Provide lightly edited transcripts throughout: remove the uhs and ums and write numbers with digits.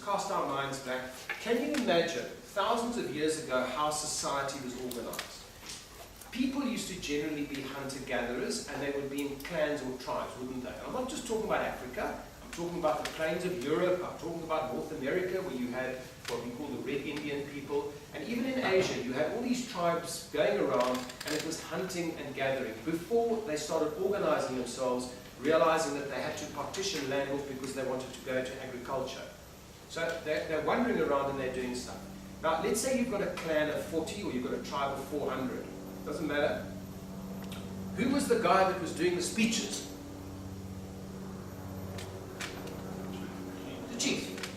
cast our minds back. Can you imagine, thousands of years ago, how society was organized? People used to generally be hunter-gatherers, and they would be in clans or tribes, wouldn't they? I'm not just talking about Africa. I'm talking about the plains of Europe. I'm talking about North America, where you had what we call the Red Indian people. And even in Asia, you had all these tribes going around, and it was hunting and gathering. Before they started organizing themselves, realizing that they had to partition land off because they wanted to go to agriculture. So they're wandering around and they're doing stuff. Now, let's say you've got a clan of 40 or you've got a tribe of 400. Doesn't matter. Who was the guy that was doing the speeches? The chief,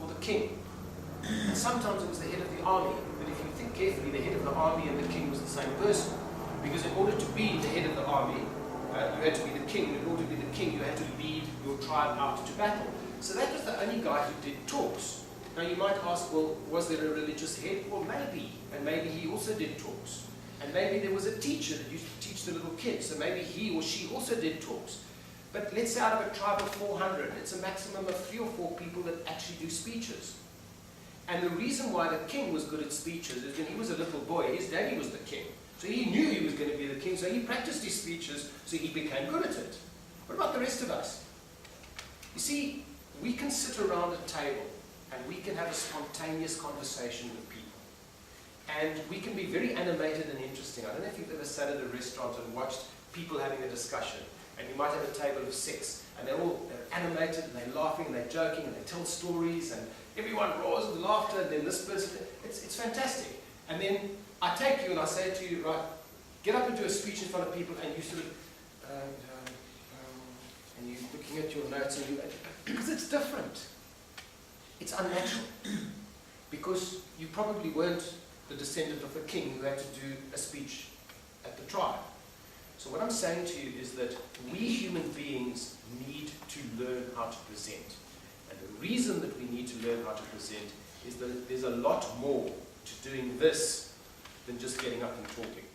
or the king. And sometimes it was the head of the army. But if you think carefully, the head of the army and the king was the same person. Because in order to be the head of the army, you had to be the king. In order to be the king, you had to lead your tribe out to battle. So that was the only guy who did talks. Now you might ask, well, was there a religious head? Well, maybe. And maybe he also did talks. And maybe there was a teacher that used to teach the little kids. So maybe he or she also did talks. But let's say out of a tribe of 400, it's a maximum of 3 or 4 people that actually do speeches. And the reason why the king was good at speeches is when he was a little boy, his daddy was the king. So he knew he was going to be the king, so he practiced his speeches, so he became good at it. What about the rest of us? You see, we can sit around a table and we can have a spontaneous conversation with people. And we can be very animated and interesting. I don't know if you've ever sat at a restaurant and watched people having a discussion. And you might have a table of 6, and they're animated, and they're laughing, and they're joking, and they tell stories, and everyone roars with laughter, and then this person, it's fantastic. And then I take you and I say to you, right, get up and do a speech in front of people, and you sort of, and you're looking at your notes, and you, because it's different. It's unnatural. Because you probably weren't the descendant of a king who had to do a speech at the tribe. So what I'm saying to you is that we human beings need to learn how to present. And the reason that we need to learn how to present is that there's a lot more to doing this than just getting up and talking.